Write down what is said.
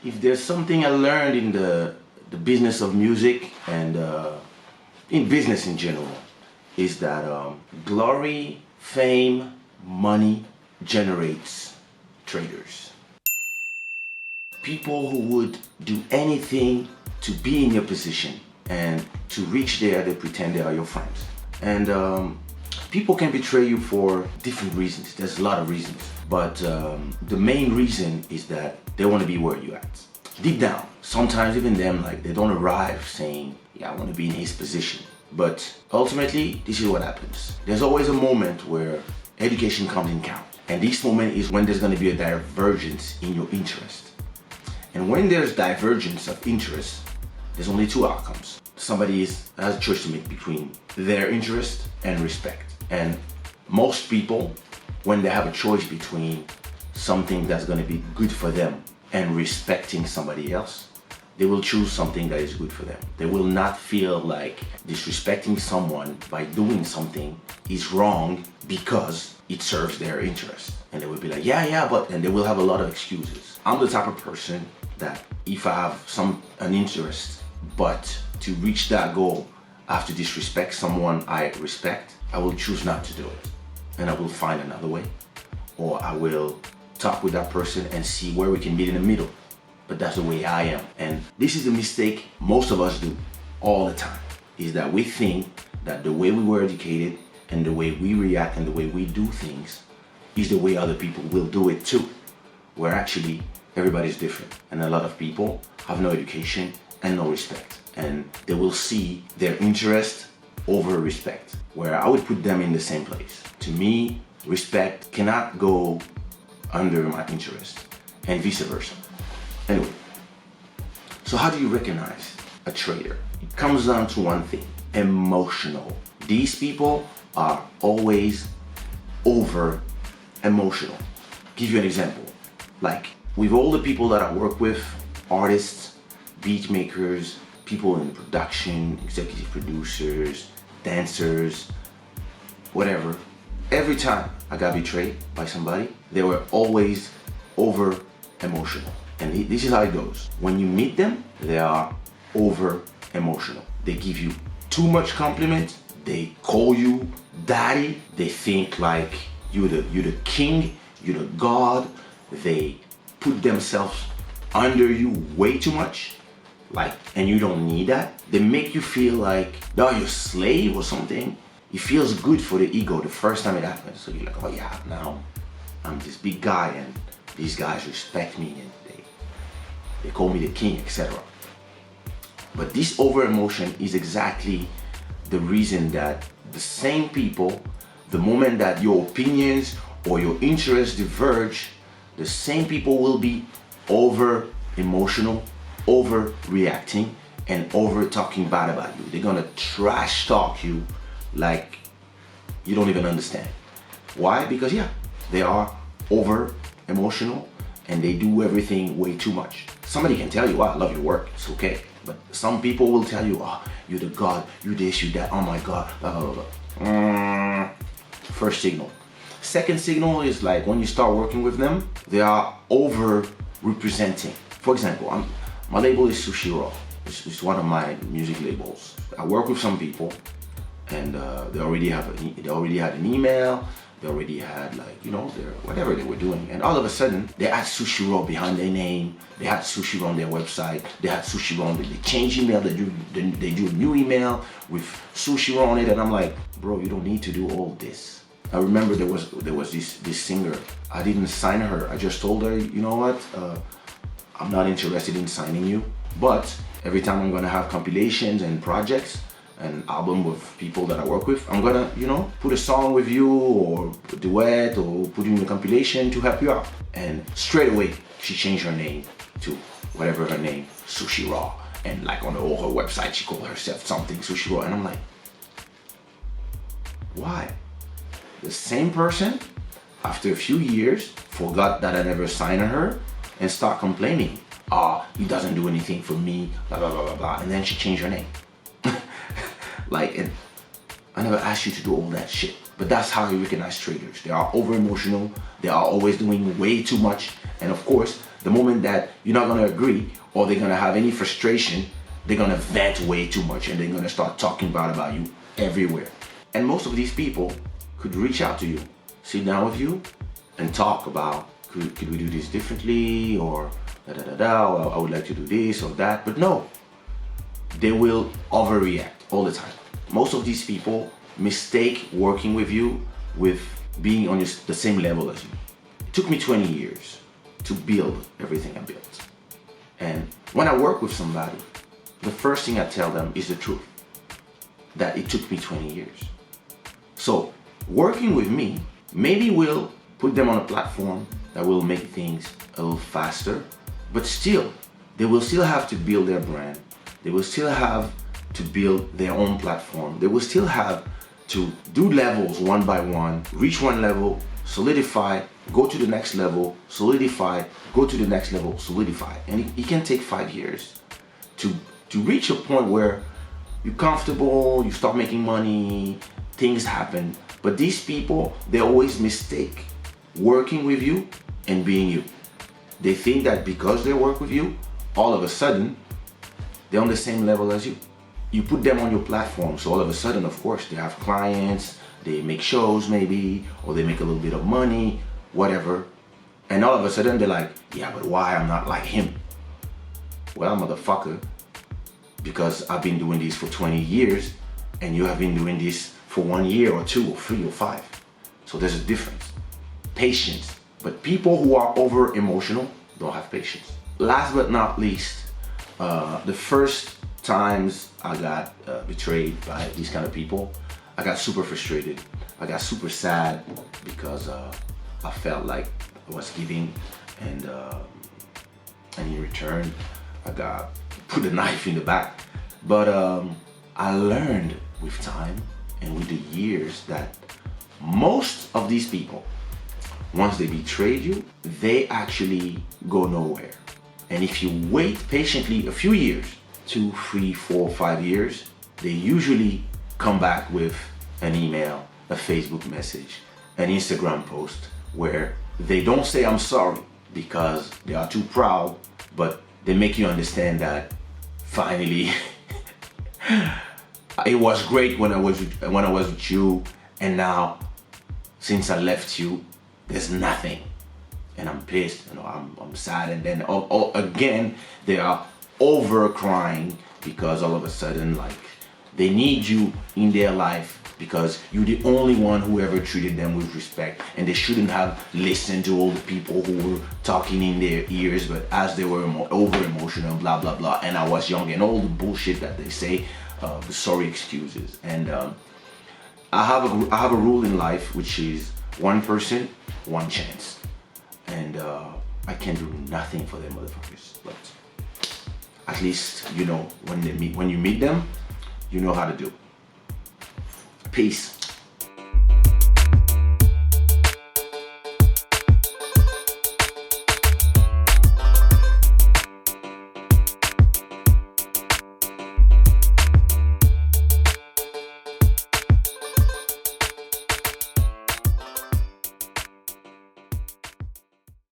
If there's something I learned in the business of music and in business in general, is that glory, fame, money generates traitors. People who would do anything to be in your position and to reach there, they pretend they are your friends. And people can betray you for different reasons. There's a lot of reasons. But the main reason is that they want to be where you're at. Deep down, sometimes even them, like, they don't arrive saying, yeah, I want to be in his position. But ultimately, this is what happens. There's always a moment where education comes in count. And this moment is when there's going to be a divergence in your interest. And when there's divergence of interest, there's only two outcomes. Somebody has a choice to make between their interest and respect. And most people, when they have a choice between something that's going to be good for them and respecting somebody else, they will choose something that is good for them. They will not feel like disrespecting someone by doing something is wrong because it serves their interest. And they will be like, yeah, but, and they will have a lot of excuses. I'm the type of person that if I have an interest, but to reach that goal, I have to disrespect someone I respect, I will choose not to do it. And I will find another way. Or I will talk with that person and see where we can meet in the middle. But that's the way I am. And this is a mistake most of us do all the time, is that we think that the way we were educated and the way we react and the way we do things is the way other people will do it too. Where actually everybody's different. And a lot of people have no education and no respect. And they will see their interest over respect, where I would put them in the same place. To me, respect cannot go under my interest, and vice versa. Anyway, so how do you recognize a traitor? It comes down to one thing: emotional. These people are always over emotional. Give you an example. Like, with all the people that I work with, artists, beat makers, people in production, executive producers, dancers, whatever, every time I got betrayed by somebody, they were always over emotional. And this is how it goes. When you meet them, they are over emotional. They give you too much compliment. They call you daddy. They think like you're the king, you're the god. They put themselves under you way too much. Like, and you don't need that. They make you feel like you're a slave or something. It feels good for the ego the first time it happens. So you're like, oh yeah, now I'm this big guy and these guys respect me and they call me the king, etc. But this over emotion is exactly the reason that the same people, the moment that your opinions or your interests diverge, the same people will be over emotional, overreacting, and over talking bad about you. They're gonna trash talk you like you don't even understand. Why? Because yeah, they are over emotional and they do everything way too much. Somebody can tell you, oh, I love your work, it's okay. But some people will tell you, oh, you're the god, you this, you that, oh my god, blah, blah, blah, blah. First signal. Second signal is like when you start working with them, they are over representing. For example, my label is Sushi Raw. It's one of my music labels. I work with some people and they already had an email. They already had, like, you know, whatever they were doing. And all of a sudden, they had Sushi Raw behind their name. They had Sushi Raw on their website. They had Sushi Raw. They changed email. They do a new email with Sushi Raw on it. And I'm like, bro, you don't need to do all this. I remember there was this singer. I didn't sign her. I just told her, you know what? I'm not interested in signing you. But every time I'm gonna have compilations and projects, an album with people that I work with, I'm gonna, you know, put a song with you or a duet or put you in a compilation to help you out. And straight away, she changed her name to whatever her name, Sushi Raw. And like on her website, she called herself something Sushi Raw. And I'm like, why? The same person, after a few years, forgot that I never signed her and start complaining. He doesn't do anything for me, blah, blah, blah, blah, blah. And then she changed her name. Like, and I never asked you to do all that shit. But that's how you recognize traitors. They are over emotional. They are always doing way too much. And of course, the moment that you're not gonna agree or they're gonna have any frustration, they're gonna vent way too much and they're gonna start talking bad about you everywhere. And most of these people could reach out to you, sit down with you, and talk about could we do this differently, or da da da da, or I would like to do this or that. But no, they will overreact all the time. Most of these people mistake working with you with being on the same level as you. It took me 20 years to build everything I built. And when I work with somebody, the first thing I tell them is the truth, that it took me 20 years. So working with me maybe will put them on a platform that will make things a little faster, but still, they will still have to build their brand. They will still have to build their own platform. They will still have to do levels one by one, reach one level, solidify, go to the next level, solidify, go to the next level, solidify. And it can take 5 years to reach a point where you're comfortable, you start making money, things happen. But these people, they always mistake working with you and being you. They think that because they work with you, all of a sudden, they're on the same level as you. You put them on your platform, so all of a sudden, of course, they have clients, they make shows maybe, or they make a little bit of money, whatever. And all of a sudden, they're like, yeah, but why I'm not like him? Well, motherfucker, because I've been doing this for 20 years, and you have been doing this for 1 year or 2 or 3 or 5. So there's a difference. Patience. But people who are over emotional don't have patience. Last but not least, the first times I got betrayed by these kind of people, I got super frustrated. I got super sad because I felt like I was giving, and in return, I got put a knife in the back. But I learned with time and with the years that most of these people, once they betrayed you, they actually go nowhere. And if you wait patiently a few years, 2, 3, 4, 5 years, they usually come back with an email, a Facebook message, an Instagram post where they don't say I'm sorry because they are too proud, but they make you understand that finally it was great when I was with you, and now since I left you, there's nothing, and I'm pissed, I'm sad, and then again they are over crying because all of a sudden, like, they need you in their life because you're the only one who ever treated them with respect, and they shouldn't have listened to all the people who were talking in their ears, but as they were over emotional, blah blah blah, and I was young, and all the bullshit that they say, the sorry excuses. And I have a rule in life, which is one person, one chance, and I can do nothing for them motherfuckers, but at least when you meet them, you know how to do. Peace.